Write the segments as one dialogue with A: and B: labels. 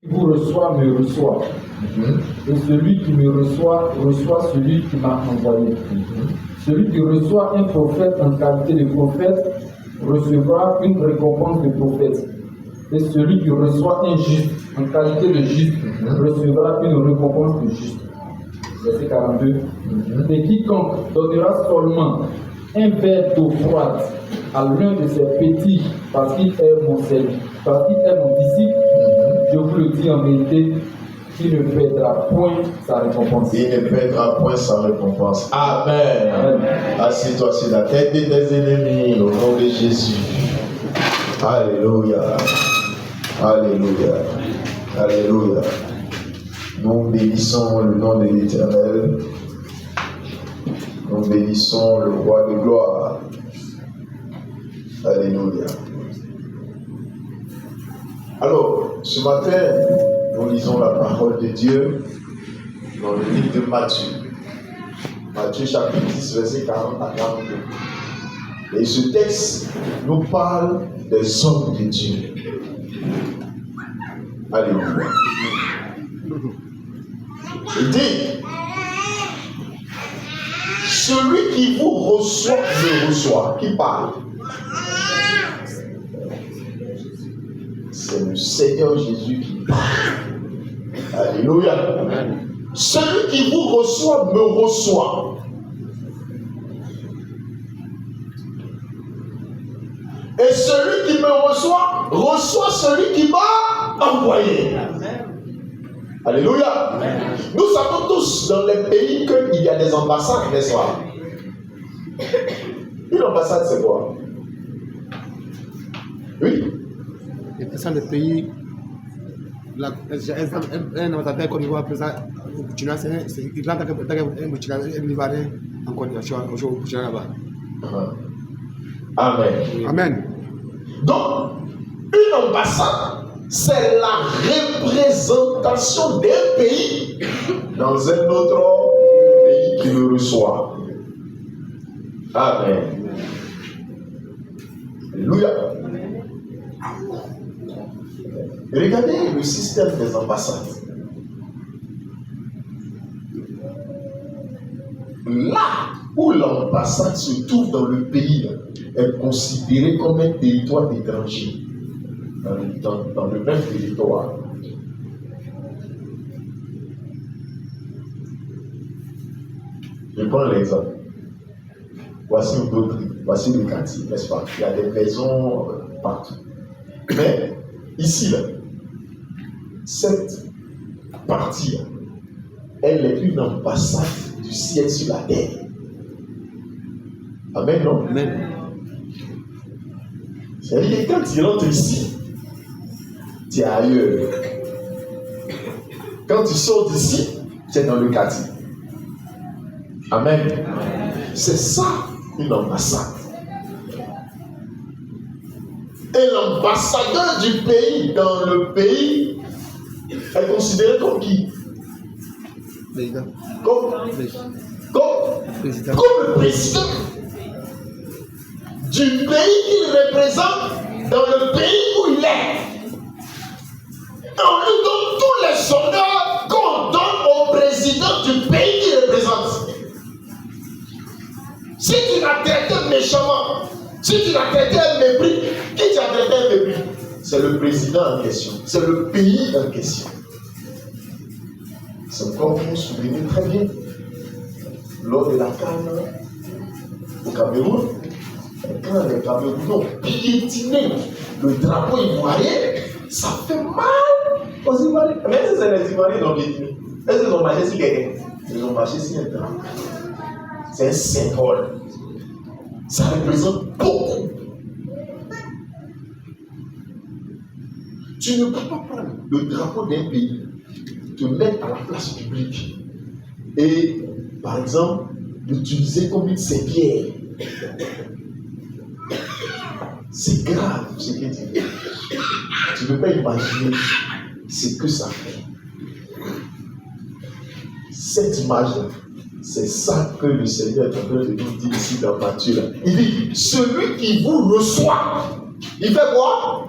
A: Qui vous reçoit me reçoit. Et celui qui me reçoit, reçoit celui qui m'a envoyé. Celui qui reçoit un prophète en qualité de prophète recevra une récompense de prophète. Et celui qui reçoit un juste en qualité de juste recevra une récompense de juste. Verset 42. Et quiconque donnera seulement un verre d'eau froide à l'un de ses petits parce qu'il est mon serviteur, parce qu'il est mon disciple, je vous le dis en vérité, il ne perdra point sa récompense.
B: Il ne perdra point sa récompense. Amen. Assieds-toi sur la tête de tes ennemis au nom de Jésus. Alléluia. Alléluia. Alléluia. Nous bénissons le nom de l'Éternel. Nous bénissons le roi de gloire. Alléluia. Alors, ce matin, nous lisons la parole de Dieu dans le livre de Matthieu. Matthieu chapitre 10, verset 40 à 42. Et ce texte nous parle des hommes de Dieu. Alléluia. Il dit, celui qui vous reçoit, me reçoit. Qui parle? C'est le Seigneur Jésus qui parle. Alléluia. Celui qui vous reçoit, me reçoit. Et celui qui me reçoit, reçoit celui qui m'a envoyé. Alléluia. Amen. Nous savons tous dans les pays qu'il y a des ambassades, n'est-ce pas? Une ambassade, c'est quoi? Oui.
C: Les présidents des pays, un ambassadeur Côte d'Ivoire, président au Burkina, c'est un Burkina, un Ivoirien en Côte d'Ivoire, au Burkina là-bas.
B: Amen.
C: Amen.
B: Donc, une ambassade, c'est la représentation d'un pays dans un autre pays qui le reçoit. Amen. Alléluia. Regardez le système des ambassades. Là où l'ambassade se trouve dans le pays est considéré comme un territoire étranger. Dans le même territoire. Je prends l'exemple. Voici une autre, voici le quartier, n'est-ce pas? Il y a des maisons partout. Mais ici, là, cette partie, elle est une ambassade du ciel sur la terre. Amen, non?
C: Amen.
B: C'est-à-dire que quand tu rentres ici, tu es ailleurs. Quand tu sors d'ici, tu es dans le quartier. Amen. C'est ça, une ambassade. Et l'ambassadeur du pays dans le pays est considéré comme qui?
C: Président.
B: Comme le président du pays qu'il représente dans le pays où il est. On lui donne tous les honneurs qu'on donne au président du pays qu'il représente. Si tu l'as traité méchamment, si tu l'as traité un mépris, qui t'a traité un mépris? C'est le président en question, c'est le pays en question. C'est comme vous vous souvenez très bien, lors de la CAN au Cameroun, quand les Camerounais ont piétiné le drapeau ivoirien, ça fait mal aux Ivoiriens. Mais est-ce que c'est les Ivoiriens qui ont piétiné? Est-ce qu'ils ont marché sur quelqu'un? Ils ont marché sur un drapeau. C'est un symbole. Ça représente beaucoup. Tu ne peux pas prendre le drapeau d'un pays, te mettre à la place publique et, par exemple, l'utiliser comme une serpillière. C'est grave ce que tu fais. Tu ne peux pas imaginer ce que ça fait. Cette image-là, c'est ça que le Seigneur est en train de nous dire ici dans Matthieu. Il dit, celui qui vous reçoit, il fait quoi?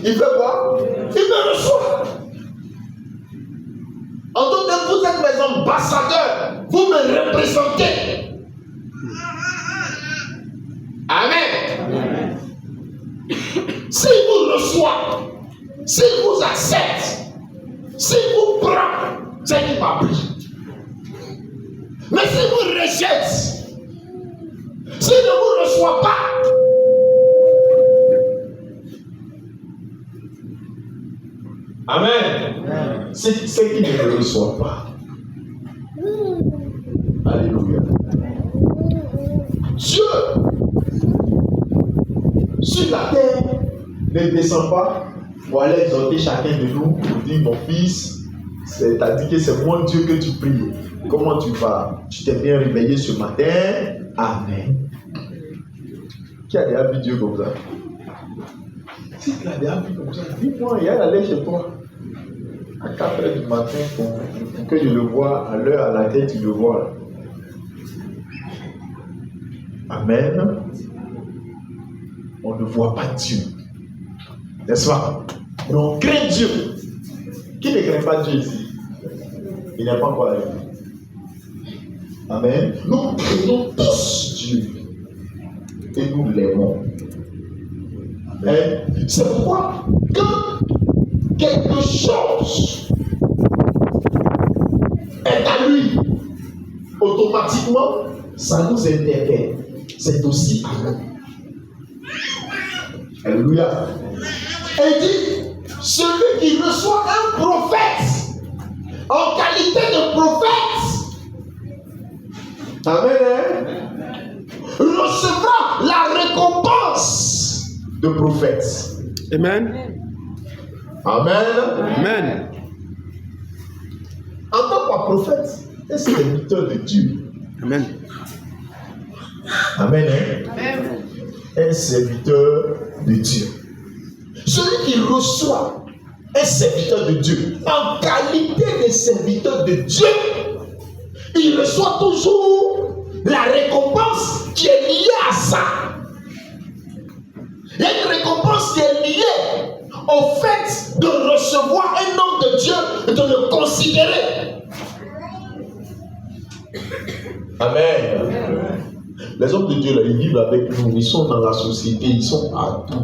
B: Il fait quoi? Il me reçoit. ambassadeur, vous me représentez. Amen. S'il vous reçoit, s'il vous accepte, s'il vous prend, c'est qu'il m'a pris. Mais s'il vous rejette, s'il ne vous reçoit pas, Amen. C'est qu'il ne me reçoit pas. Alléluia. Dieu, sur la terre, ne descend pas pour aller exhorter chacun de nous, pour dire mon fils, c'est-à-dire que c'est mon Dieu que tu pries. Comment tu vas? Tu t'es bien réveillé ce matin? Amen. Qui a déjà vu Dieu comme ça? Si tu l'as déjà vu comme ça, dis-moi, il allait chez toi à 4h du matin pour que je le vois à l'heure à laquelle tu le vois. Amen. On ne voit pas Dieu. N'est-ce pas? Mais on craint Dieu. Qui ne craint pas Dieu ici? Il n'est pas encore arrivé. Amen. Nous craignons tous Dieu. Et nous l'aimons. Amen. C'est pourquoi, quand quelque chose est à lui, automatiquement, ça nous interpelle. C'est aussi à nous. Alléluia. Et dit, celui qui reçoit un prophète en qualité de prophète, amen, recevra la récompense de prophète.
C: Amen.
B: Amen.
C: Amen.
B: En tant que prophète, un serviteur de Dieu.
C: Amen.
B: Amen. Un serviteur de Dieu. Celui qui reçoit un serviteur de Dieu en qualité de serviteur de Dieu, il reçoit toujours la récompense qui est liée à ça. Il y a une récompense qui est liée au fait de recevoir un homme de Dieu et de le considérer. Amen. Les hommes de Dieu, là, ils vivent avec nous, ils sont dans la société, ils sont partout,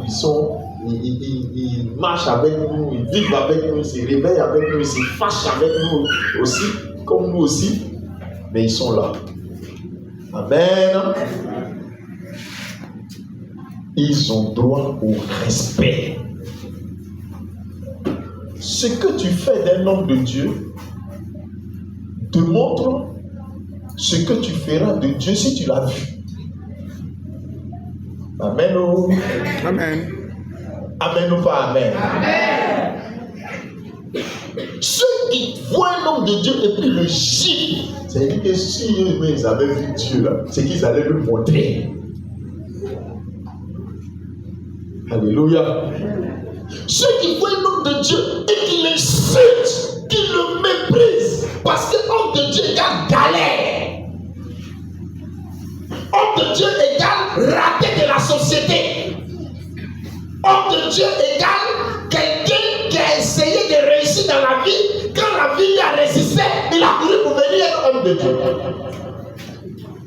B: ils marchent avec nous, ils vivent avec nous, ils se réveillent avec nous, ils se fâchent avec nous aussi, comme nous aussi, mais ils sont là. Amen. Ils ont droit au respect. Ce que tu fais d'un homme de Dieu démontre ce que tu feras de Dieu si tu l'as vu. Amen.
C: Amen.
B: Amen ou pas amen. Amen. Ceux qui voient un homme de Dieu et puis le gifle, c'est-à-dire que si ils avaient vu Dieu là, c'est qu'ils allaient le montrer. Alléluia. Ceux qui voient un homme de Dieu et qui l'insultent, qui le méprisent, parce que homme de Dieu égale galère. Homme de Dieu égale raté de la société. Homme de Dieu égale quelqu'un qui a essayé de réussir dans la vie. Quand la vie lui a résisté, il a couru pour venir être homme de Dieu.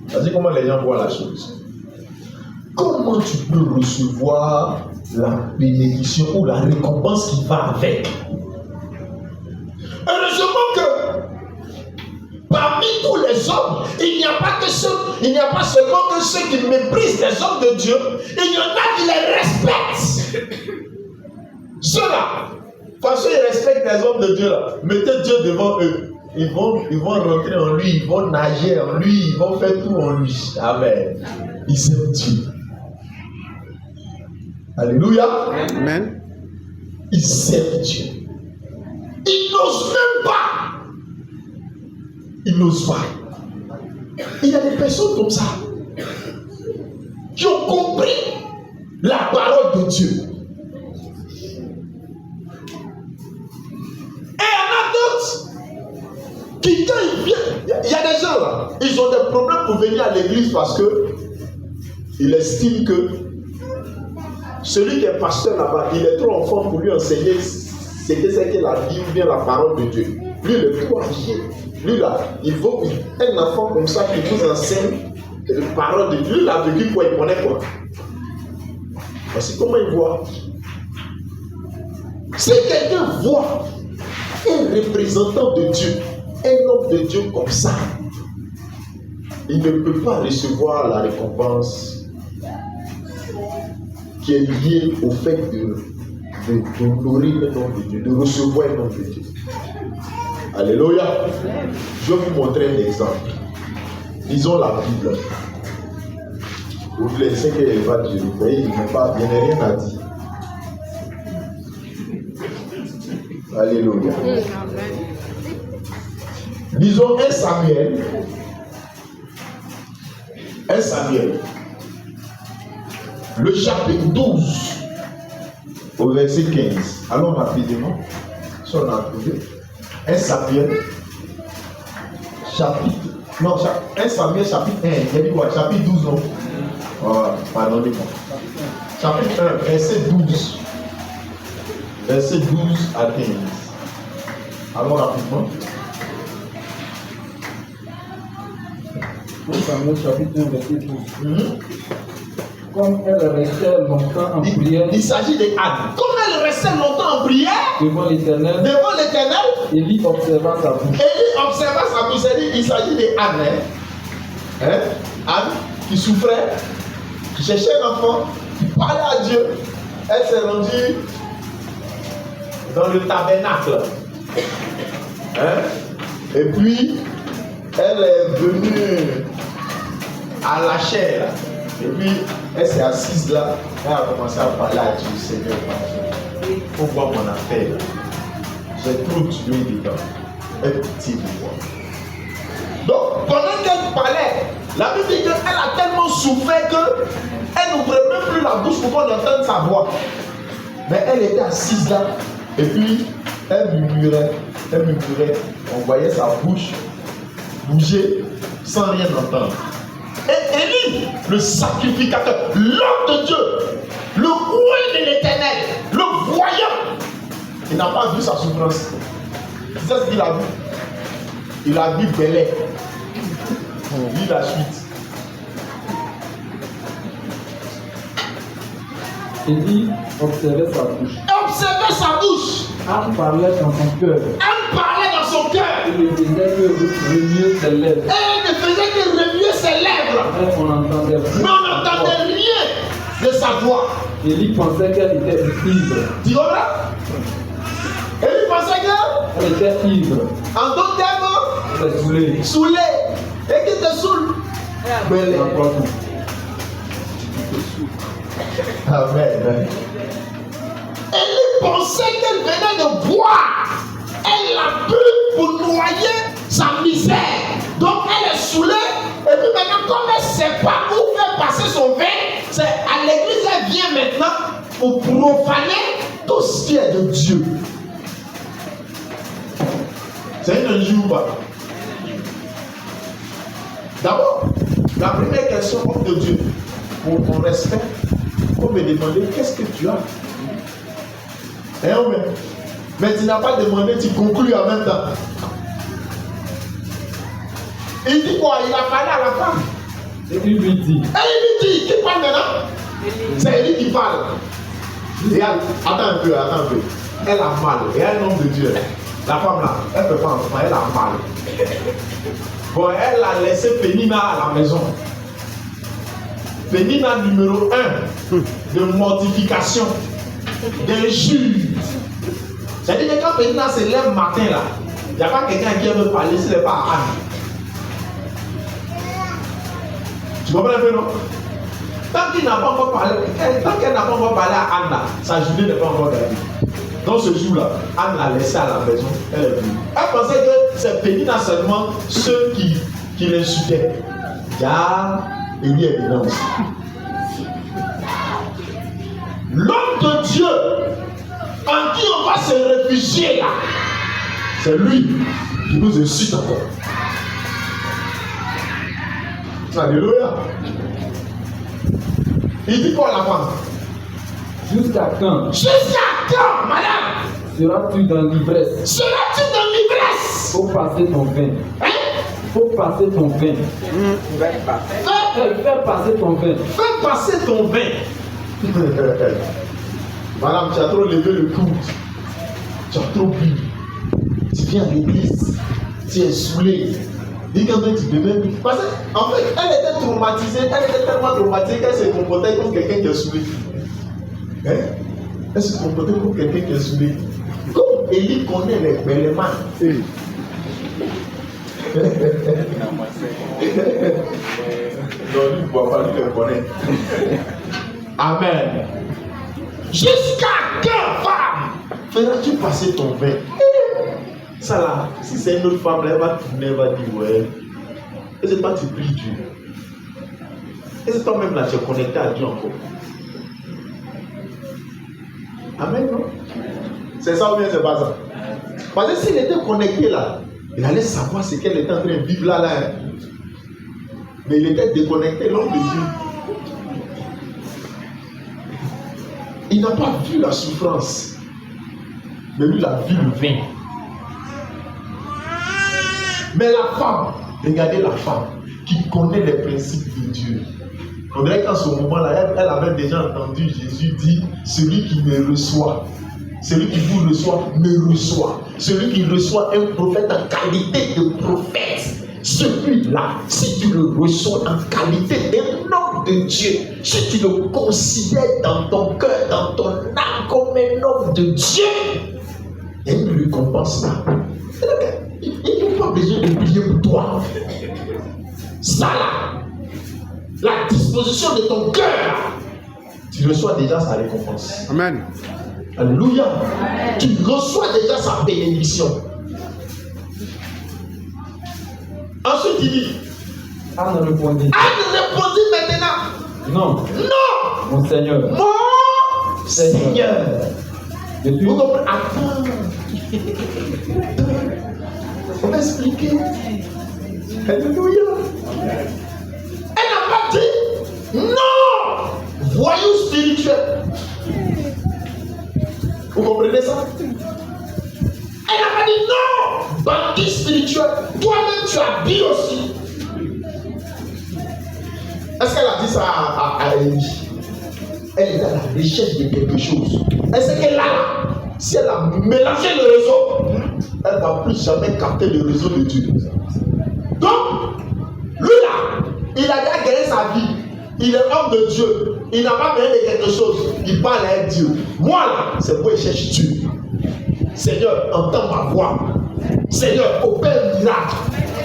B: Vas-y, comment les gens voient la chose. Comment tu peux recevoir la bénédiction ou la récompense qui va avec? Heureusement que parmi tous les hommes, il n'y a pas seulement que ceux qui méprisent les hommes de Dieu, il y en a qui les respectent. Ceux-là, parce qu'ils respectent les hommes de Dieu là, mettez Dieu devant eux. Ils vont rentrer en lui, ils vont nager en lui, ils vont faire tout en lui. Amen. Ils aiment Dieu. Alléluia.
C: Amen.
B: Ils aiment Dieu. Ils n'osent même pas. Ils n'osent pas. Il y a des personnes comme ça qui ont compris la parole de Dieu. Et il y en a d'autres qui, quand ils viennent, il y a des gens là, ils ont des problèmes pour venir à l'église parce que ils estiment que celui qui est pasteur là-bas, il est trop enfant pour lui enseigner ce que c'est que la vie ou bien la parole de Dieu. Lui, il est trop âgé. Lui là, il faut un enfant comme ça qui vous enseigne les paroles de Dieu. Lui là, vécu quoi, il connaît quoi. Voici comment il voit. Si quelqu'un voit un représentant de Dieu, un homme de Dieu comme ça, il ne peut pas recevoir la récompense qui est liée au fait d'honorer le nom de Dieu, de recevoir le nom de Dieu. Alléluia. Je vais vous montrer un exemple. Disons la Bible. Vous laissez qu'elle va dire, vous voyez, il n'y a rien à dire. Alléluia. Disons 1 Samuel. 1 Samuel. Le chapitre 12 au verset 15. Allons rapidement. Si on a trouvé. 1 Samuel. Chapitre. Non, 1 Samuel chapitre 1. Il dit quoi? Chapitre 12, non? Pardonnez-moi. Chapitre 1, verset 12. Verset 12 à 15. Allons rapidement.
A: Samuel chapitre 1, verset 12. Comme elle restait longtemps en prière.
B: Il s'agit de Anne. Comme elle restait longtemps en prière
A: devant l'Éternel. Élie observa sa bouche.
B: Il s'agit de Anne. Anne qui souffrait, qui cherchait un enfant, qui parlait à Dieu. Elle s'est rendue dans le tabernacle. Et puis, elle est venue à la chair. Et puis, elle s'est assise là. Elle a commencé à parler à Dieu. Seigneur, il faut voir mon affaire. J'ai trop tué dedans. Aie pitié de moi. Donc, pendant qu'elle parlait, la Bible dit qu'elle a tellement souffert qu'elle n'ouvrait même plus la bouche pour qu'on entende sa voix. Mais elle était assise là. Et puis, elle murmurait. On voyait sa bouche bouger sans rien entendre. Et Élie, le sacrificateur, l'homme de Dieu, le roi de l'Éternel, le voyant, il n'a pas vu sa souffrance. C'est ça ce qu'il a vu. Il a vu Bélé. Lis la suite.
A: Élie observait sa bouche. Anne parlait dans son cœur. Il ne faisait que remuer ses lèvres. Mais on n'entendait
B: rien de sa voix.
A: Élie pensait qu'elle était ivre.
B: Tu comprends? Élie pensait
A: qu'elle était ivre.
B: En d'autres termes,
A: elle était
B: saoulée. Et qui te saoule? Bélé. Amen. Elle pensait qu'elle venait de boire. Elle l'a bu pour noyer sa misère. Donc elle est saoulée. Et puis maintenant, comme elle ne sait pas où faire passer son vin, c'est à l'église, elle vient maintenant pour profaner tout ce qui est de Dieu. C'est une injure ou pas? D'abord, la première question, homme de Dieu, pour ton respect, il faut me demander qu'est-ce que tu as. Mais tu n'as pas demandé, tu conclus en même temps. Il dit quoi? Il a parlé à la femme.
A: Et il lui dit.
B: Qui parle maintenant? C'est lui qui parle. Regarde, attends un peu. Elle a mal. Il y a un homme de Dieu. La femme là, elle ne peut pas enfant, elle a mal. Bon, elle a laissé Pénina à la maison. Pénina numéro 1 de mortification, d'injure. C'est-à-dire que quand Pénina se lève matin là, il n'y a pas quelqu'un qui veut parler, ce n'est pas Anne. Tu comprends un peu, non? Tant qu'elle n'a pas encore parlé à Anne là, sa journée n'est pas encore gagnée. Dans ce jour-là, Anne l'a laissé à la maison, elle est venue. Elle pensait que c'est Pénina seulement ceux qui l'insultaient. Car Élie est dedans aussi. L'homme de Dieu en qui on va se réfugier là, c'est lui qui nous insulte encore. Alléluia. Il dit quoi la femme?
A: Jusqu'à quand?
B: Madame?
A: Seras-tu dans l'ivresse?
B: passe.
A: Faut passer ton vin. Faut passer ton vin. Fais passer ton vin.
B: Fais passer ton vin. Madame, tu as trop levé le coude. Tu as trop bu. Tu viens à l'église. Tu es saoulé. Dis quand même tu peux même. Parce qu'en fait, elle était traumatisée. Elle était tellement traumatisée qu'elle se comportait comme quelqu'un qui est saoulé. Hein? Elle se comportait comme quelqu'un qui est saoulé. Comme Élie connaît les éléments. Non, lui ne voit pas, lui le connaît. Amen. Jusqu'à quelle femme feras-tu passer ton vin? Ça là, si c'est une autre femme, là, elle va tourner, elle va dire ouais. Et c'est toi tu pries Dieu. Et c'est toi-même là, tu es connecté à Dieu encore. Amen, non? C'est ça ou bien c'est pas ça? Parce que s'il était connecté là, il allait savoir ce qu'elle était en train de vivre là. Hein. Mais il était déconnecté, l'homme de Dieu. Il n'a pas vu la souffrance. Mais lui, il a vu le vin. Mais la femme, regardez la femme qui connaît les principes de Dieu. On dirait qu'en ce moment-là, elle avait déjà entendu Jésus dire, celui qui me reçoit, celui qui vous reçoit, me reçoit. Celui qui reçoit un prophète en qualité de prophète, celui-là, si tu le reçois en qualité d'un homme de Dieu, si tu le considères dans ton cœur, dans ton âme comme un homme de Dieu, il y a une récompense là. Il n'y a pas besoin de prier pour toi. Ça là, la disposition de ton cœur, tu reçois déjà sa récompense.
C: Amen.
B: Alléluia. Tu reçois déjà sa bénédiction. Ensuite, il dit
A: Anne répondit.
B: Anne répondit maintenant.
A: Non.
B: Non.
A: Mon Seigneur.
B: Mon Seigneur. Vous comprenez? Attends. On va expliquer. Alléluia. Elle n'a pas dit non. Voyou spirituel. Vous comprenez ça? Elle n'a pas dit non. Bandit spirituel. Toi-même tu habilles aussi. Est-ce qu'elle a dit ça à Élie? Elle est à la recherche de quelque chose. Est-ce qu'elle a, si elle a mélangé le réseau, elle ne va plus jamais capter le réseau de Dieu. Donc, lui là, il a déjà gagné sa vie. Il est homme de Dieu. Il n'a pas besoin de quelque chose. Il parle à un Dieu. Moi là, c'est pour il cherche Dieu. Seigneur, entends ma voix. Seigneur, opère un miracle.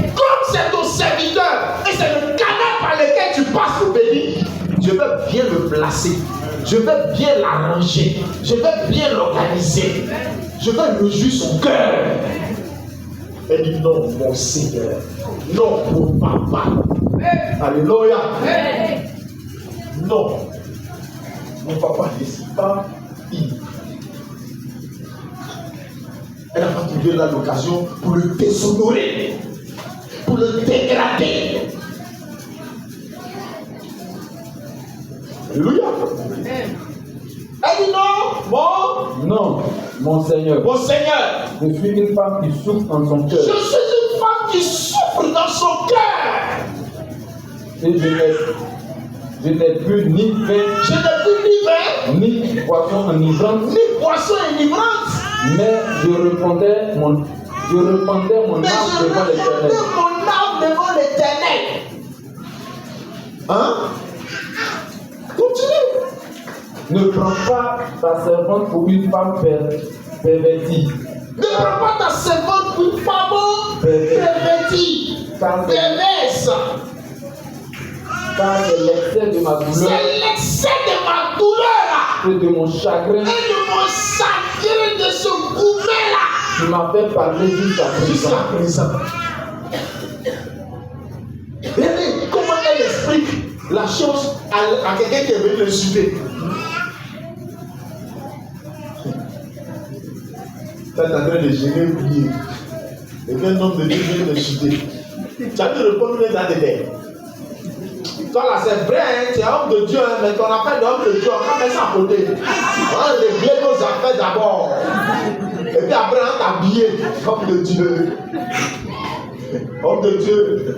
B: Comme c'est ton serviteur et c'est le canal par lequel tu passes pour bénir, je vais bien le placer. Je vais bien l'arranger. Je vais bien l'organiser. Je vais réjouir son cœur. Elle dit non, mon Seigneur. Non, mon papa. Alléluia. Non. Mon papa ne décide pas. Elle n'a pas trouvé là l'occasion pour le déshonorer, pour le dégrader. Alléluia. Elle dit non,
A: Non, mon Seigneur.
B: mon Seigneur.
A: Je suis une femme qui souffre dans son
B: Je
A: cœur.
B: suis une femme qui souffre dans son cœur.
A: Et je n'ai plus ni vin,
B: Je n'ai plus ni vin,
A: ni poisson enivrant,
B: ni poisson enivrante.
A: mais je répandais mon âme
B: Mais je
A: devant
B: répandais
A: l'Éternel.
B: mon âme devant l'Éternel. Hein? Continue.
A: Ne prends pas ta servante pour une femme pervertie.
B: Ne prends pas ta servante pour une femme pervertie, perverse.
A: Car c'est l'excès de ma douleur
B: C'est l'excès de ma douleur
A: et de mon chagrin
B: et de mon chagrin de ce gourmet-là
A: qui m'a fait parler jusqu'à
B: jusqu'à
A: présent.
B: présent. Regardez comment elle explique la chose à quelqu'un qui est venu le suivre. Tu es en train de gêner ou prier. Et qu'un homme de Dieu vient le suivre. Tu as dû répondre dans des terres. Toi là c'est vrai, hein, tu es homme de Dieu, hein, mais ton affaire d'homme de Dieu, on va mettre ça à côté. On va régler nos affaires d'abord. Et puis après, on t'habille comme de Dieu. Homme de Dieu.